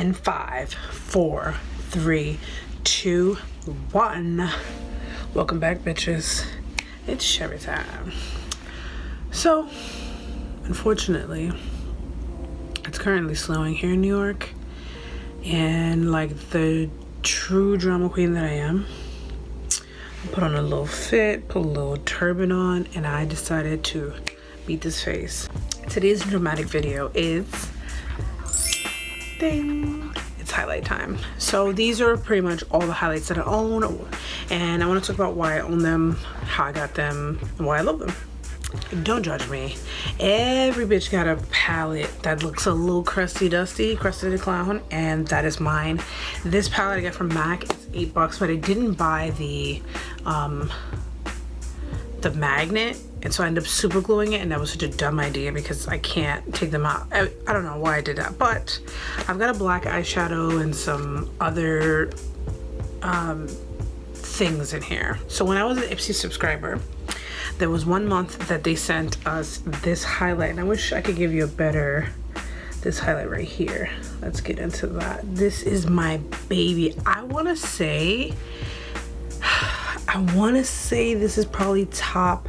And 5, 4, 3, 2, 1. Welcome back, bitches. It's Shari time. So, unfortunately, it's currently snowing here in New York. And like the true drama queen that I am, I put on a little fit, put a little turban on, and I decided to beat this face. Today's dramatic video is it's highlight time. So these are pretty much all the highlights that I own, and I want to talk about why I own them, how I got them, and why I love them. Don't judge me. Every bitch got a palette that looks a little crusty the clown, and that is mine. This palette I got from MAC. It's $8, but I didn't buy the magnet, and so I ended up super gluing it, and that was such a dumb idea because I can't take them out. I don't know why I did that, but I've got a black eyeshadow and some other things in here. So when I was an Ipsy subscriber, there was 1 month that they sent us this highlight, and I wish I could give you this highlight right here. Let's get into that. This is my baby. I want to say this is probably top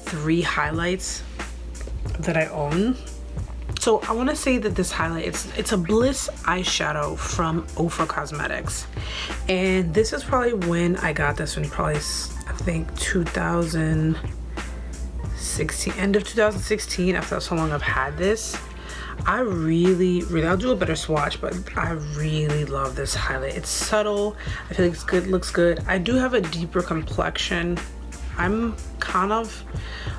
3 highlights that I own. So I want to say that this highlight, it's a Bliss eyeshadow from Ofra Cosmetics, and this is probably when I got this one, probably I think 2016, end of 2016. After so long I've had this, I really, I'll do a better swatch, but I really love this highlight. It's subtle, I feel like it's good, looks good. I do have a deeper complexion. I'm kind of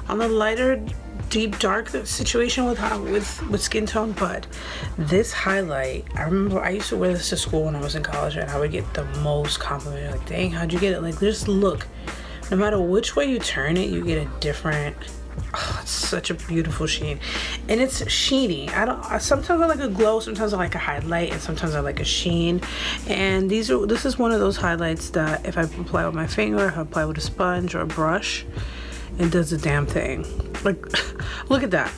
on the lighter deep dark situation with skin tone, but this highlight, I remember I used to wear this to school when I was in college, and I would get the most compliment, like, dang, how'd you get it? Like, just look, no matter which way you turn it, you get a different, it's such a beautiful sheen, and it's sheeny. Sometimes I like a glow, sometimes I like a highlight, and sometimes I like a sheen. And this is one of those highlights that if I apply with my finger, if I apply with a sponge or a brush, it does the damn thing. Like, look at that.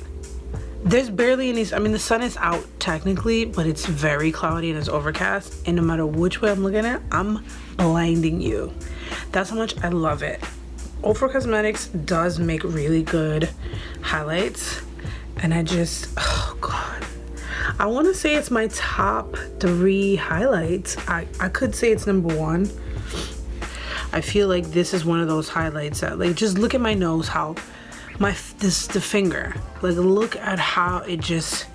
There's barely any, I mean, the sun is out technically, but it's very cloudy and it's overcast, and no matter which way I'm looking at, I'm blinding you. That's how much I love it. Ofra Cosmetics does make really good highlights, and oh god, I want to say it's my top 3 highlights. I could say it's number 1. I feel like this is one of those highlights that, like, just look at my nose, how the finger, like, look at how it just,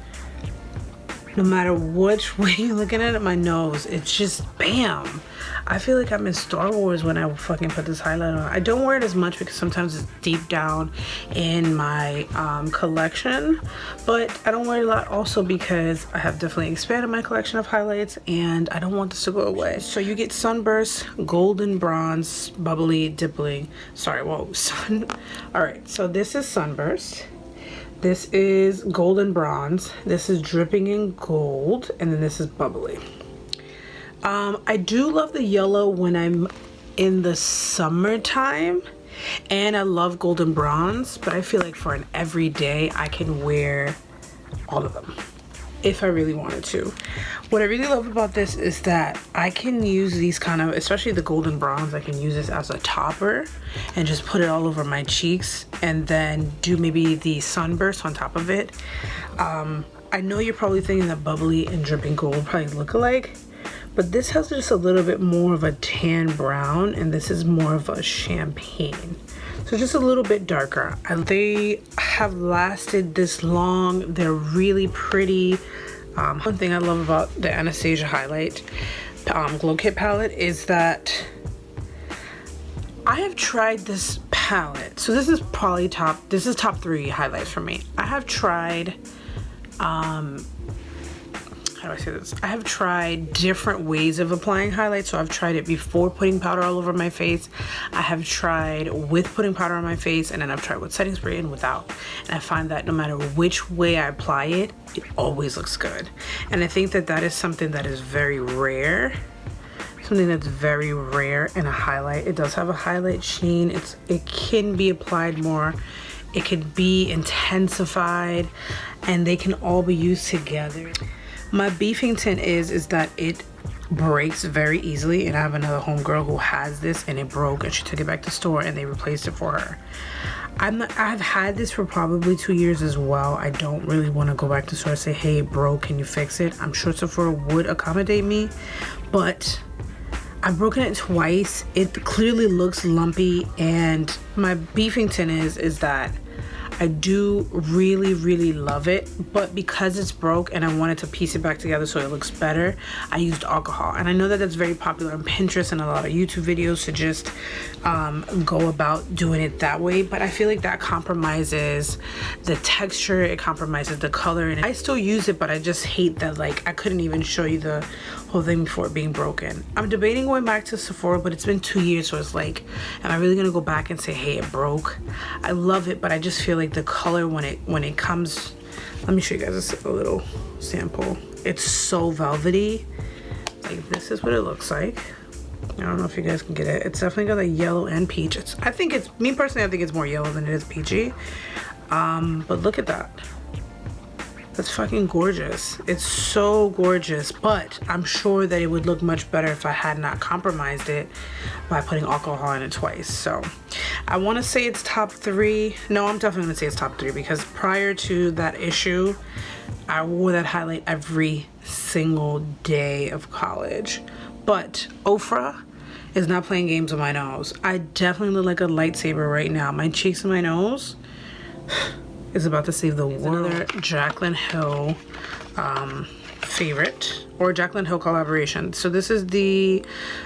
no matter which way you're looking at it, my nose, it's just bam. I feel like I'm in Star Wars when I fucking put this highlight on. I don't wear it as much because sometimes it's deep down in my collection, but I don't wear it a lot also because I have definitely expanded my collection of highlights, and I don't want this to go away. So you get Sunburst, Golden Bronze, Bubbly, Dippling, alright, so this is Sunburst. This is Golden Bronze. This is Dripping in Gold, and then this is Bubbly. I do love the yellow when I'm in the summertime, and I love Golden Bronze, but I feel like for an everyday, I can wear all of them if I really wanted to. What I really love about this is that I can use these kind of, especially the Golden Bronze, I can use this as a topper and just put it all over my cheeks, and then do maybe the Sunburst on top of it. I know you're probably thinking that Bubbly and Dripping Gold probably look alike, but this has just a little bit more of a tan brown, and this is more of a champagne. So just a little bit darker. They have lasted this long. They're really pretty. One thing I love about the Anastasia Highlight Glow Kit palette is that I have tried this palette. So this is probably top 3 highlights for me. I have tried, how do I say this? I have tried different ways of applying highlights. So I've tried it before putting powder all over my face. I have tried with putting powder on my face, and then I've tried with setting spray and without. And I find that no matter which way I apply it, it always looks good. And I think that that is something that is very rare. Something that's very rare in a highlight. It does have a highlight sheen. It can be applied more. It can be intensified, and they can all be used together. My beefing tint is that it breaks very easily, and I have another homegirl who has this and it broke and she took it back to the store and they replaced it for her. I've had this for probably 2 years as well. I don't really want to go back to the store and say, hey, it broke, can you fix it? I'm sure Sephora would accommodate me, but I've broken it twice. It clearly looks lumpy, and my beefing tint is that I do really love it, but because it's broke and I wanted to piece it back together so it looks better, I used alcohol. And I know that that's very popular on Pinterest and a lot of YouTube videos to just go about doing it that way, but I feel like that compromises the texture, it compromises the color, and I still use it, but I just hate that, like, I couldn't even show you the whole thing before it being broken. I'm debating going back to Sephora, but it's been 2 years, so it's like, am I really gonna go back and say, hey, it broke? I love it, but I just feel like the color when it comes, let me show you guys a little sample. It's so velvety. Like, this is what it looks like. I don't know if you guys can get it. It's definitely got a yellow and peach. I think it's, me personally, I think it's more yellow than it is peachy. But look at that. That's fucking gorgeous. It's so gorgeous, but I'm sure that it would look much better if I had not compromised it by putting alcohol in it twice. So I want to say it's top 3. No, I'm definitely gonna say it's top 3 because prior to that issue, I wore that highlight every single day of college. But Ofra is not playing games with my nose. I definitely look like a lightsaber right now. My cheeks and my nose is about to save the world. Another Jaclyn Hill favorite, or Jaclyn Hill collaboration. So this is the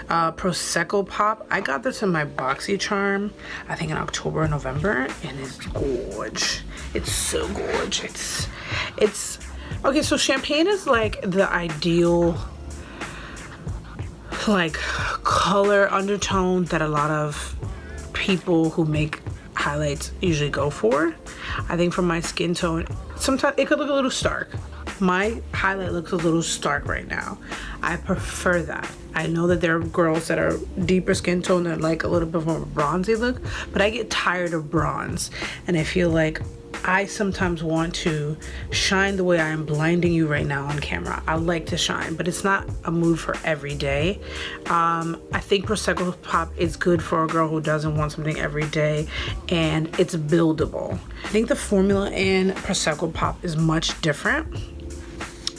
Prosecco Pop. I got this in my BoxyCharm, I think in October or November, and it's gorge. It's so gorgeous. It's okay, so champagne is like the ideal like color undertone that a lot of people who make highlights usually go for. I think for my skin tone, sometimes it could look a little stark. My highlight looks a little stark right now. I prefer that. I know that there are girls that are deeper skin tone that like a little bit more bronzy look, but I get tired of bronze, and I feel like I sometimes want to shine the way I am blinding you right now on camera. I like to shine, but it's not a mood for every day. I think Prosecco Pop is good for a girl who doesn't want something every day, and it's buildable. I think the formula in Prosecco Pop is much different.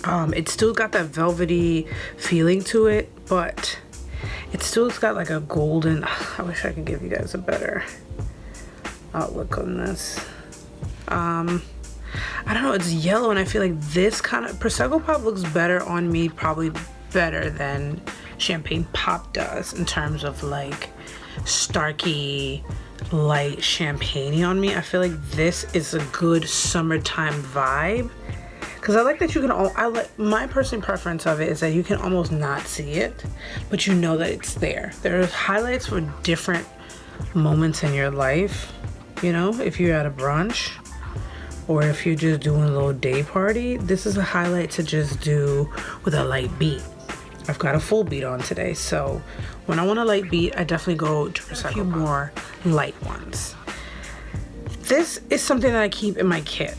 It's still got that velvety feeling to it, but it still's got like a golden, I wish I could give you guys a better outlook on this. I don't know, it's yellow, and I feel like this kind of Prosecco Pop looks better on me, probably better than Champagne Pop does in terms of like starky light champagne on me. I feel like this is a good summertime vibe, because I like that you can my personal preference of it is that you can almost not see it, but you know that it's there. There's highlights for different moments in your life, you know, if you're at a brunch, or if you're just doing a little day party, this is a highlight to just do with a light beat. I've got a full beat on today, so when I want a light beat, I definitely go to a few more light ones. This is something that I keep in my kit.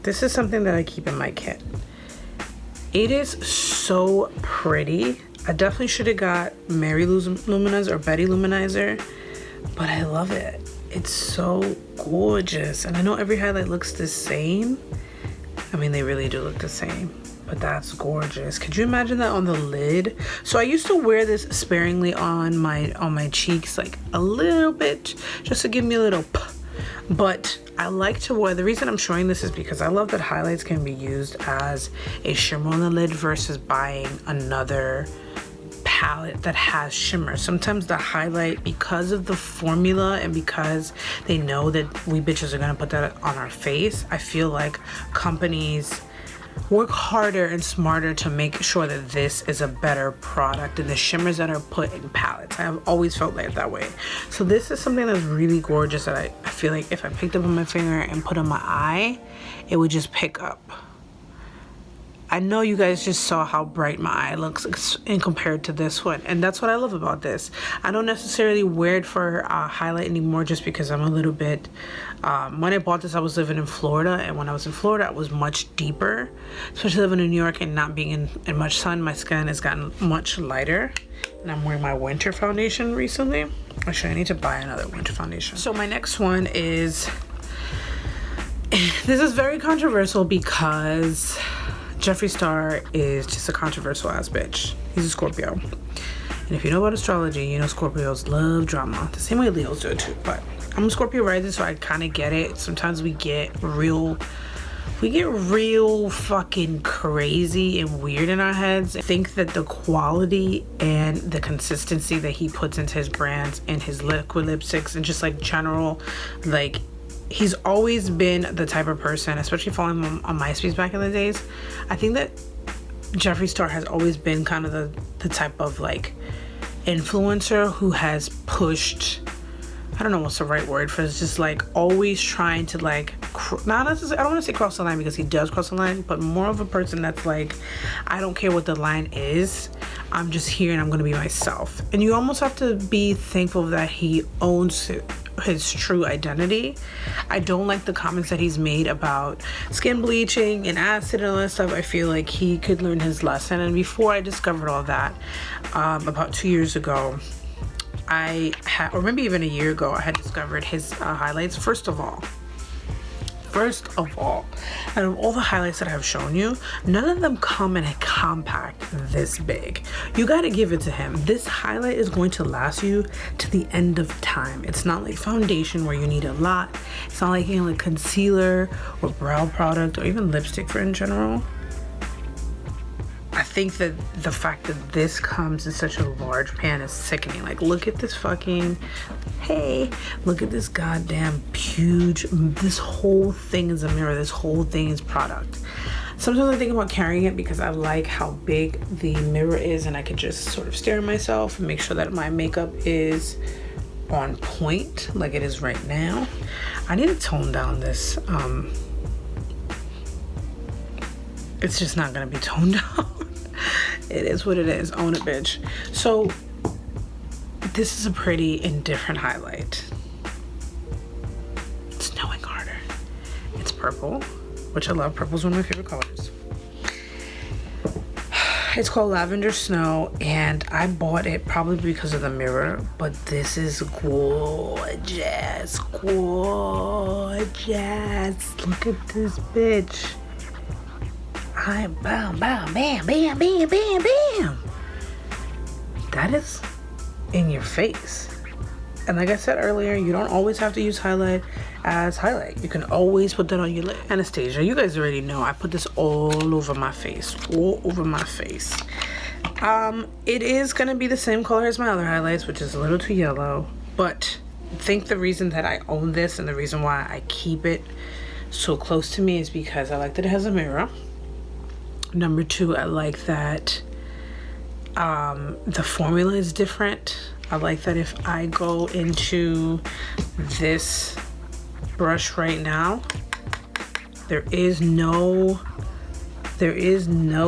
This is something that I keep in my kit. It is so pretty. I definitely should have got Mary Lou's Luminizer or Betty Luminizer, but I love it. It's so gorgeous, and I know every highlight looks the same. I mean, they really do look the same, but that's gorgeous. Could you imagine that on the lid? So I used to wear this sparingly on my cheeks, like a little bit, just to give me a little but I like to wear, the reason I'm showing this is because I love that highlights can be used as a shimmer on the lid versus buying another palette that has shimmer. Sometimes the highlight, because of the formula and because they know that we bitches are gonna put that on our face, I feel like companies work harder and smarter to make sure that this is a better product than the shimmers that are put in palettes. I have always felt like that way. So this is something that's really gorgeous that I feel like if I picked up on my finger and put on my eye, it would just pick up. I know you guys just saw how bright my eye looks in compared to this one, and that's what I love about this. I don't necessarily wear it for highlight anymore just because I'm a little bit, when I bought this I was living in Florida, and when I was in Florida it was much deeper, especially living in New York and not being in much sun. My skin has gotten much lighter, and I'm wearing my winter foundation recently. Actually, I need to buy another winter foundation. So my next one is, this is very controversial because Jeffree Star is just a controversial ass bitch. He's a Scorpio. And if you know about astrology, you know Scorpios love drama. The same way Leos do it too. But I'm a Scorpio rising, so I kind of get it. Sometimes we get real fucking crazy and weird in our heads. I think that the quality and the consistency that he puts into his brands and his liquid lipsticks and just like general, like, he's always been the type of person, especially following him on MySpace back in the days. I think that Jeffree Star has always been kind of the type of like influencer who has pushed, I don't know what's the right word for it, it's just like always trying to like, not necessarily, I don't want to say cross the line because he does cross the line, but more of a person that's like, I don't care what the line is, I'm just here and I'm going to be myself. And you almost have to be thankful that he owns his true identity. I don't like the comments that he's made about skin bleaching and acid and all that stuff. I feel like he could learn his lesson. And before I discovered all that, about 2 years ago, or maybe even a year ago, I had discovered his highlights. First of all, out of all the highlights that I've shown you, none of them come in a compact this big. You gotta give it to him. This highlight is going to last you to the end of time. It's not like foundation where you need a lot. It's not like, you know, like concealer or brow product or even lipstick for in general. I think that the fact that this comes in such a large pan is sickening. Like, look at this fucking, hey, look at this goddamn huge, this whole thing is a mirror, this whole thing is product. Sometimes I think about carrying it because I like how big the mirror is and I can just sort of stare at myself and make sure that my makeup is on point like it is right now. I need to tone down this, it's just not gonna be toned down. It is what it is. Own it, bitch. So this is a pretty indifferent highlight. It's knowing harder. It's purple, which I love. Purple's one of my favorite colors. It's called Lavender Snow, and I bought it probably because of the mirror, but this is gorgeous. Gorgeous. Look at this bitch. Bam, bam, bam, bam, bam, bam, bam. That is in your face. And like I said earlier, you don't always have to use highlight as highlight. You can always put that on your lip. Anastasia, you guys already know I put this all over my face. All over my face. It is gonna be the same color as my other highlights, which is a little too yellow. But I think the reason that I own this and the reason why I keep it so close to me is because I like that it has a mirror. Number two, I like that the formula is different. I like that if I go into this brush right now, there is no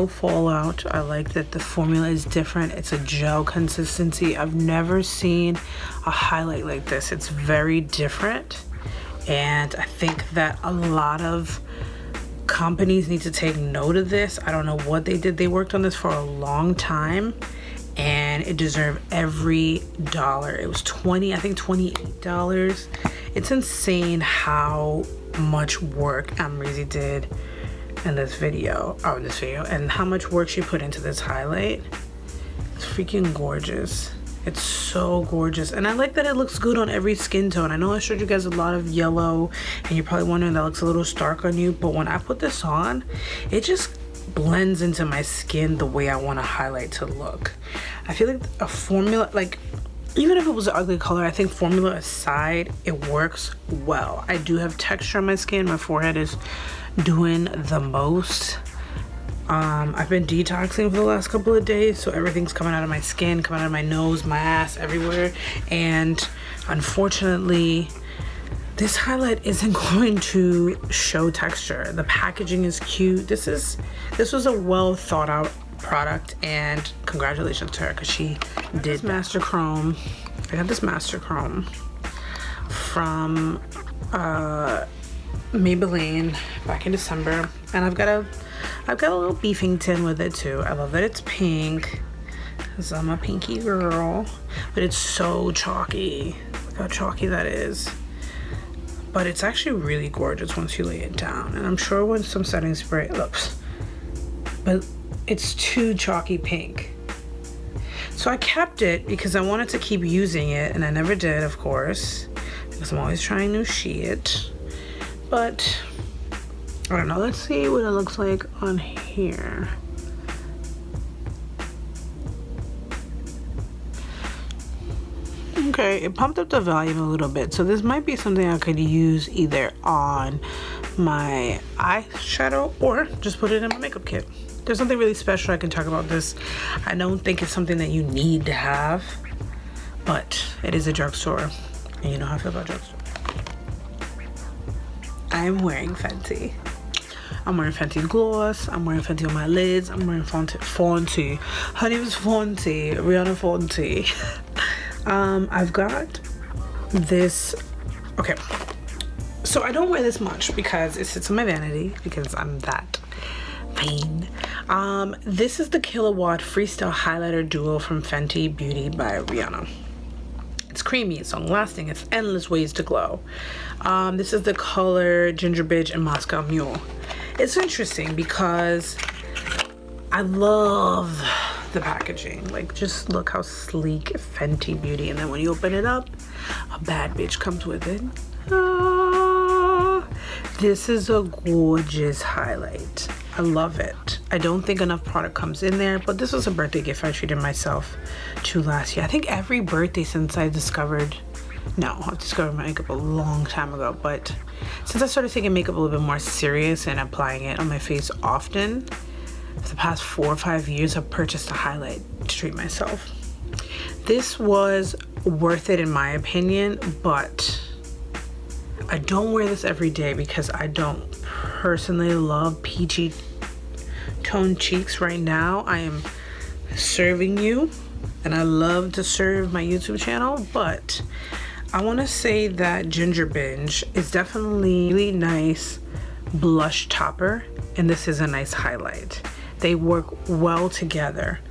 fallout. I like that the formula is different. It's a gel consistency. I've never seen a highlight like this. It's very different, and I think that a lot of companies need to take note of this. I don't know what they did. They worked on this for a long time and it deserved every dollar. It was $28. It's insane how much work Amrezy did in this video, and how much work she put into this highlight. It's freaking gorgeous. It's so gorgeous, and I like that it looks good on every skin tone. I know I showed you guys a lot of yellow and you're probably wondering that looks a little stark on you, but when I put this on, it just blends into my skin the way I want a highlight to look. I feel like a formula, like even if it was an ugly color, I think formula aside, it works well. I do have texture on my skin. My forehead is doing the most. I've been detoxing for the last couple of days, so everything's coming out of my skin, coming out of my nose, my ass, everywhere. And unfortunately, this highlight isn't going to show texture. The packaging is cute. This was a well thought out product, and congratulations to her because she did Master Chrome. I got this Master Chrome from Maybelline back in December, and I've got a little beefing tin with it too. I love that it's pink because I'm a pinky girl, but it's so chalky. Look how chalky that is. But it's actually really gorgeous once you lay it down, and I'm sure with some setting spray it looks, but it's too chalky pink. So I kept it because I wanted to keep using it, and I never did, of course, because I'm always trying new shit. But I don't know, let's see what it looks like on here. Okay, it pumped up the volume a little bit, so this might be something I could use either on my eyeshadow or just put it in my makeup kit. There's something really special I can talk about this. I don't think it's something that you need to have, but it is a drugstore, and you know how I feel about drugstore. I'm wearing Fenty. I'm wearing Fenty gloss. I'm wearing Fenty on my lids. I'm wearing Fenty. Her name is Fenty. Rihanna Fenty. I've got this. Okay, so I don't wear this much because it sits on my vanity because I'm that vain. This is the Kilowatt Freestyle Highlighter Duo from Fenty Beauty by Rihanna. It's creamy, it's long lasting, it's endless ways to glow. This is the color Ginger Bitch and Moscow Mule. It's interesting because I love the packaging. Like, just look how sleek Fenty Beauty, and then when you open it up, a bad bitch comes with it. This is a gorgeous highlight. I love it. I don't think enough product comes in there, but this was a birthday gift I treated myself to last year. I think every birthday since I discovered, no, I've discovered makeup a long time ago, but since I started taking makeup a little bit more serious and applying it on my face often, for the past 4 or 5 years, I've purchased a highlight to treat myself. This was worth it in my opinion, but I don't wear this every day because I don't personally love peachy toned cheeks right now. I am serving you, and I love to serve my YouTube channel, but I want to say that Ginger Binge is definitely a really nice blush topper, and this is a nice highlight. They work well together.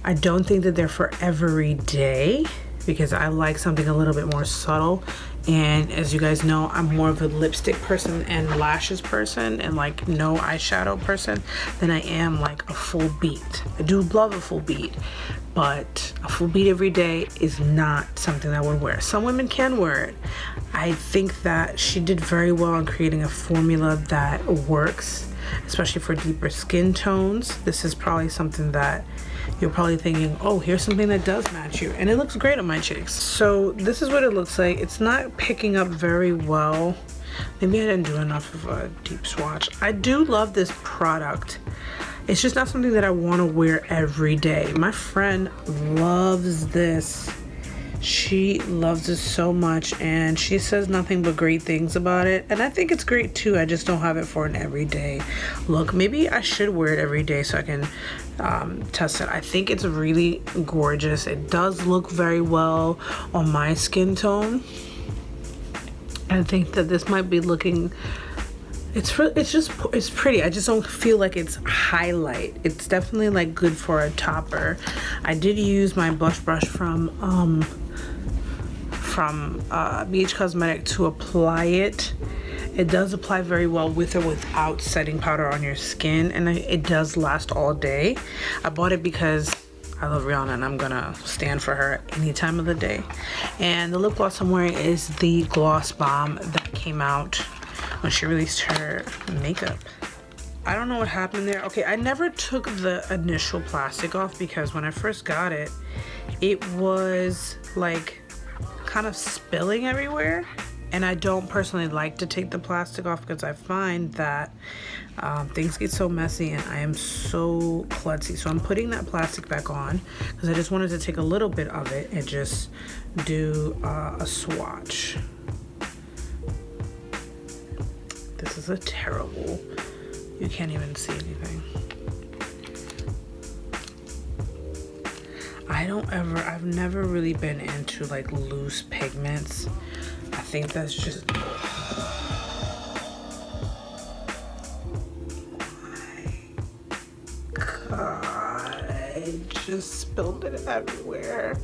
I don't think that they're for every day because I like something a little bit more subtle, and as you guys know, I'm more of a lipstick person and lashes person and like no eyeshadow person than I am like a full beat. I do love a full beat, but a full beat every day is not something I would wear. Some women can wear it. I think that she did very well in creating a formula that works, especially for deeper skin tones. This is probably something that you're probably thinking, oh, here's something that does match you, and it looks great on my cheeks. So this is what it looks like. It's not picking up very well. Maybe I didn't do enough of a deep swatch. I do love this product. It's just not something that I want to wear every day. My friend loves this. She loves it so much, and she says nothing but great things about it, and I think it's great too. I just don't have it for an everyday look. Maybe I should wear it every day so I can test it. I think it's really gorgeous. It does look very well on my skin tone. I think that this might be looking, it's pretty. I just don't feel like it's highlight. It's definitely like good for a topper. I did use my blush brush from BH Cosmetic to apply it. It does apply very well with or without setting powder on your skin, and it does last all day. I bought it because I love Rihanna and I'm gonna stand for her any time of the day. And the lip gloss I'm wearing is the Gloss Bomb that came out when she released her makeup. I don't know what happened there. Okay, I never took the initial plastic off because when I first got it, it was like kind of spilling everywhere, and I don't personally like to take the plastic off because I find that things get so messy and I am so klutzy. So I'm putting that plastic back on because I just wanted to take a little bit of it and just do a swatch. is a terrible, you can't even see anything. I've never really been into like loose pigments. I think that's just, God, I just spilled it everywhere.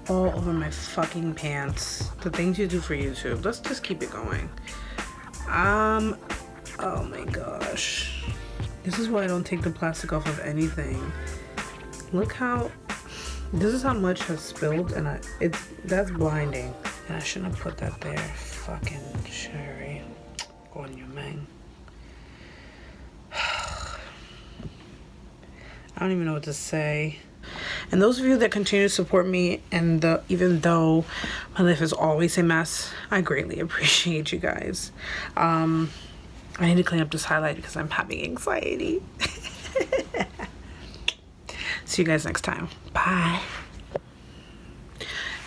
All over my fucking pants. The things you do for YouTube. Let's just keep it going. Oh my gosh. This is why I don't take the plastic off of anything. Look how, this is how much has spilled, and that's blinding. And I shouldn't have put that there. Fucking Shari. On your man. I don't even know what to say. And those of you that continue to support me, and even though my life is always a mess, I greatly appreciate you guys. I need to clean up this highlight because I'm having anxiety. See you guys next time. Bye.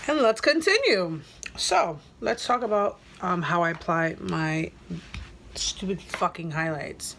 And let's continue. So let's talk about how I apply my stupid fucking highlights.